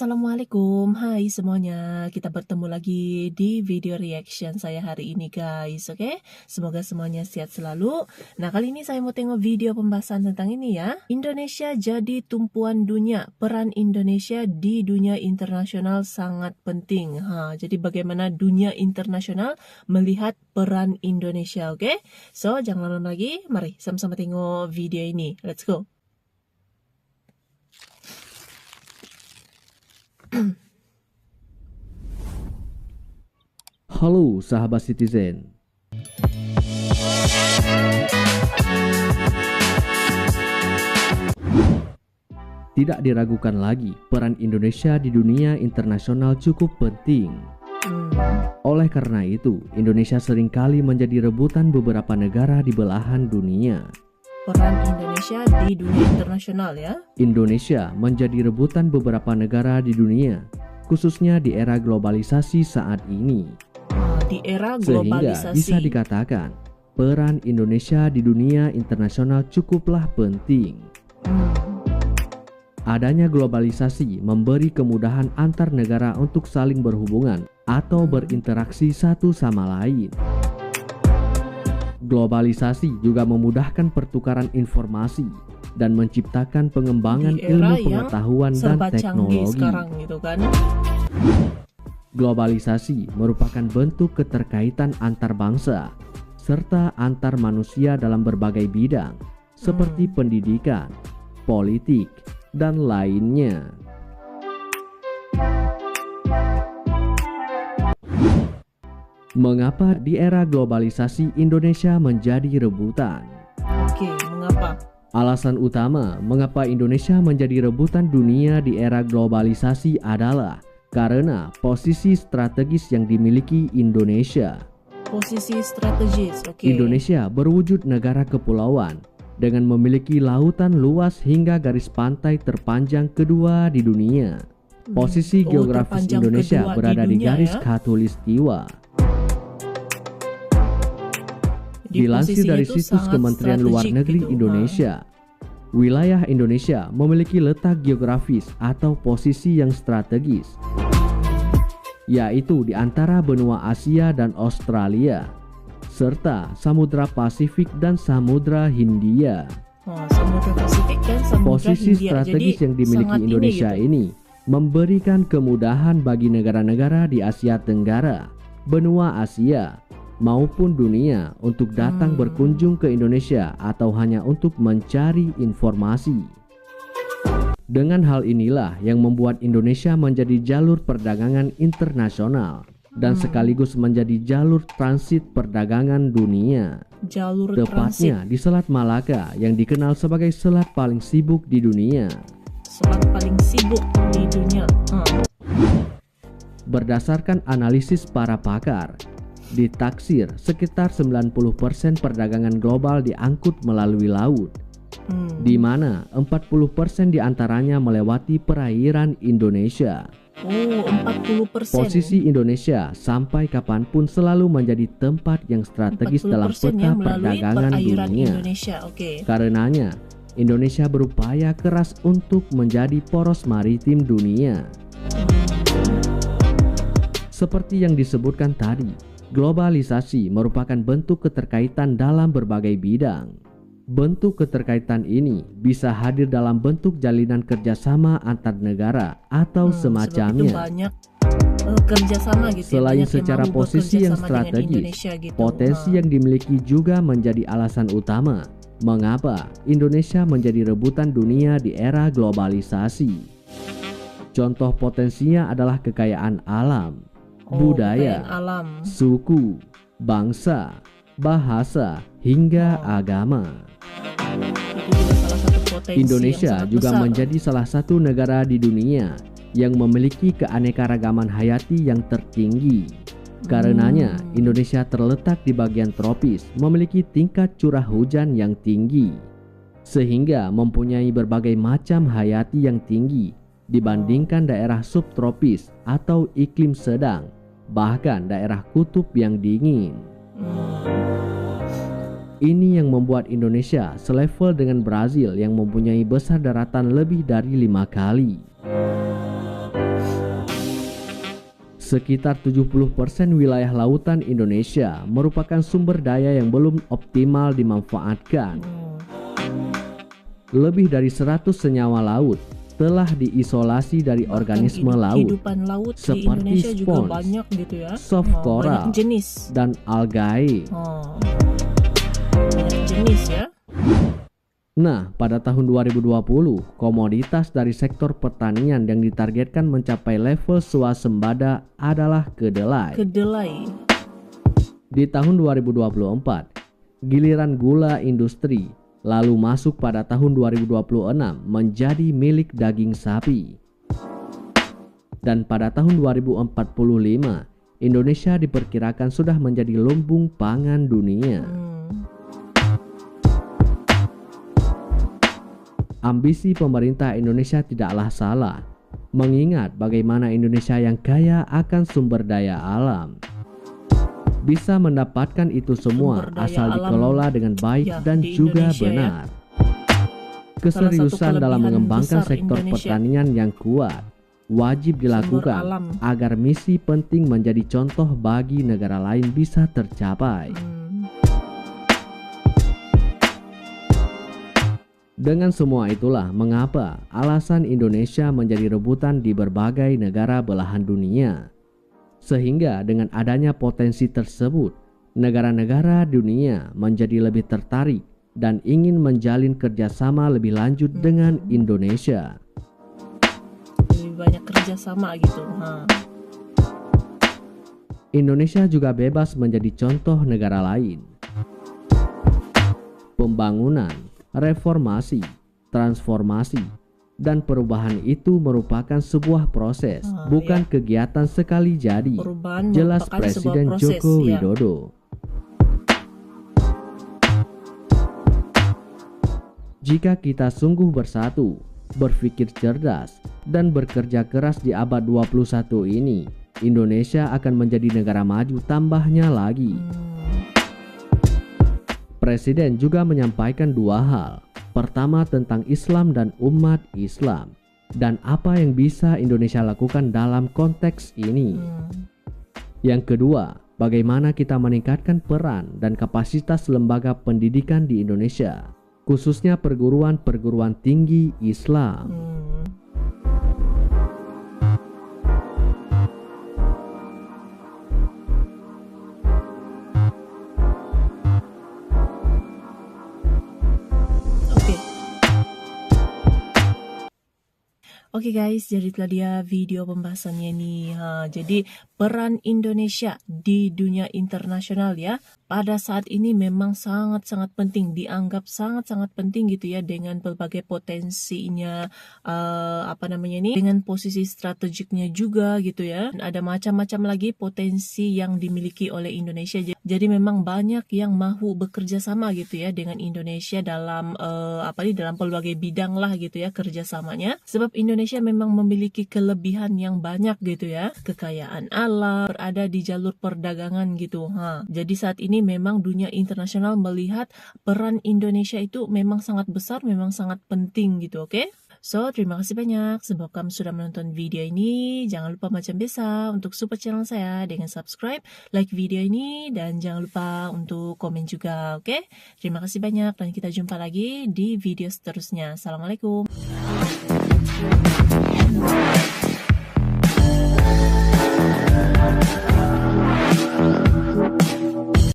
Assalamualaikum, hai semuanya. Kita bertemu lagi di video reaction saya hari ini guys, oke? Semoga semuanya sehat selalu. Nah, kali ini saya mau tengok video pembahasan tentang ini ya. Indonesia jadi tumpuan dunia. Peran Indonesia di dunia internasional sangat penting. Jadi bagaimana dunia internasional melihat peran Indonesia, oke? So, jangan lama lagi. Mari sama-sama tengok video ini. Let's go. Halo sahabat Citizen. Tidak diragukan lagi, peran Indonesia di dunia internasional cukup penting. Oleh karena itu, Indonesia seringkali menjadi rebutan beberapa negara di belahan dunia. Peran Indonesia di dunia internasional ya. Indonesia menjadi rebutan beberapa negara di dunia, khususnya di era globalisasi saat ini. Di era globalisasi. Sehingga bisa dikatakan, peran Indonesia di dunia internasional cukuplah penting. Adanya globalisasi memberi kemudahan antar negara untuk saling berhubungan atau berinteraksi satu sama lain. Globalisasi juga memudahkan pertukaran informasi dan menciptakan pengembangan ilmu pengetahuan dan teknologi. Sekarang gitu kan. Globalisasi merupakan bentuk keterkaitan antar bangsa serta antar manusia dalam berbagai bidang seperti pendidikan, politik, dan lainnya. Mengapa di era globalisasi Indonesia menjadi rebutan? Oke, mengapa? Alasan utama mengapa Indonesia menjadi rebutan dunia di era globalisasi adalah karena posisi strategis yang dimiliki Indonesia. Posisi strategis, oke. Indonesia berwujud negara kepulauan dengan memiliki lautan luas hingga garis pantai terpanjang kedua di dunia. Posisi geografis Indonesia berada di garis khatulistiwa. Dilansir dari situs Kementerian Luar Negeri gitu. Indonesia, wilayah Indonesia memiliki letak geografis atau posisi yang strategis, yaitu di antara benua Asia dan Australia, serta Samudra Pasifik dan Samudra Hindia. Samudra Pasifik dan Samudra Posisi Hindia. strategis yang dimiliki Indonesia ini memberikan kemudahan bagi negara-negara di Asia Tenggara, benua Asia, maupun dunia untuk datang berkunjung ke Indonesia atau hanya untuk mencari informasi. Dengan hal inilah yang membuat Indonesia menjadi jalur perdagangan internasional dan sekaligus menjadi jalur transit perdagangan dunia. Jalur tepatnya di Selat Malaka yang dikenal sebagai selat paling sibuk di dunia. Selat paling sibuk di dunia. Berdasarkan analisis para pakar, ditaksir sekitar 90% perdagangan global diangkut melalui laut, di mana 40% diantaranya melewati perairan Indonesia. 40%. Posisi Indonesia sampai kapanpun selalu menjadi tempat yang strategis dalam peta perdagangan dunia. Karenanya, Indonesia berupaya keras untuk menjadi poros maritim dunia. Seperti yang disebutkan tadi, globalisasi merupakan bentuk keterkaitan dalam berbagai bidang. Bentuk keterkaitan ini bisa hadir dalam bentuk jalinan kerjasama antar negara atau semacamnya. Banyak kerjasama gitu. Selain secara posisi yang strategis, gitu. Potensi yang dimiliki juga menjadi alasan utama mengapa Indonesia menjadi rebutan dunia di era globalisasi. Contoh potensinya adalah kekayaan alam, budaya, suku, bangsa, bahasa, hingga agama. Indonesia juga menjadi salah satu negara di dunia yang memiliki keanekaragaman hayati yang tertinggi. Karenanya, Indonesia terletak di bagian tropis, memiliki tingkat curah hujan yang tinggi, sehingga mempunyai berbagai macam hayati yang tinggi dibandingkan daerah subtropis atau iklim sedang, bahkan daerah kutub yang dingin. Ini yang membuat Indonesia selevel dengan Brazil yang mempunyai besar daratan lebih dari 5 kali. Sekitar 70% wilayah lautan Indonesia merupakan sumber daya yang belum optimal dimanfaatkan. Lebih dari 100 senyawa laut telah diisolasi dari organisme laut Kehidupan laut di seperti Indonesia juga spons, banyak gitu ya. soft coral, banyak jenis. dan algae. Banyak jenis ya. Nah, pada tahun 2020, komoditas dari sektor pertanian yang ditargetkan mencapai level swasembada adalah kedelai. Di tahun 2024, giliran gula industri lalu masuk pada tahun 2026 menjadi milik daging sapi. Dan pada tahun 2045, Indonesia diperkirakan sudah menjadi lumbung pangan dunia. Ambisi pemerintah Indonesia tidaklah salah, mengingat bagaimana Indonesia yang kaya akan sumber daya alam. Bisa mendapatkan itu semua asal dikelola dengan baik dan juga benar. Keseriusan dalam mengembangkan sektor pertanian yang kuat wajib dilakukan agar misi penting menjadi contoh bagi negara lain bisa tercapai. Dengan semua itulah mengapa alasan Indonesia menjadi rebutan di berbagai negara belahan dunia. Sehingga dengan adanya potensi tersebut, negara-negara dunia menjadi lebih tertarik dan ingin menjalin kerjasama lebih lanjut dengan Indonesia. Lebih banyak kerjasama gitu. Indonesia juga bebas menjadi contoh negara lain. Pembangunan, reformasi, transformasi, dan perubahan itu merupakan sebuah proses, bukan kegiatan sekali jadi. Perubahan jelas Presiden Joko Widodo. Jika kita sungguh bersatu, berpikir cerdas, dan bekerja keras di abad 21 ini, Indonesia akan menjadi negara maju tambahnya lagi. Presiden juga menyampaikan dua hal. Pertama tentang Islam dan umat Islam, dan apa yang bisa Indonesia lakukan dalam konteks ini. Yang kedua, bagaimana kita meningkatkan peran dan kapasitas lembaga pendidikan di Indonesia, khususnya perguruan-perguruan tinggi Islam. Oke guys, jadi itulah dia video pembahasannya nih. Jadi peran Indonesia di dunia internasional ya, pada saat ini memang sangat-sangat penting, dianggap sangat-sangat penting gitu ya, dengan berbagai potensinya, dengan posisi strategiknya juga gitu ya. Dan ada macam-macam lagi potensi yang dimiliki oleh Indonesia. Jadi memang banyak yang mau bekerja sama gitu ya dengan Indonesia dalam dalam berbagai bidang lah gitu ya kerjasamanya. Sebab Indonesia memang memiliki kelebihan yang banyak gitu ya, kekayaan alam, berada di jalur perdagangan gitu. Jadi saat ini memang dunia internasional melihat peran Indonesia itu memang sangat besar, memang sangat penting gitu, oke? So, terima kasih banyak. Semoga kamu sudah menonton video ini. Jangan lupa macam biasa untuk support channel saya dengan subscribe, like video ini, dan jangan lupa untuk komen juga, oke? Terima kasih banyak dan kita jumpa lagi di video seterusnya. Assalamualaikum.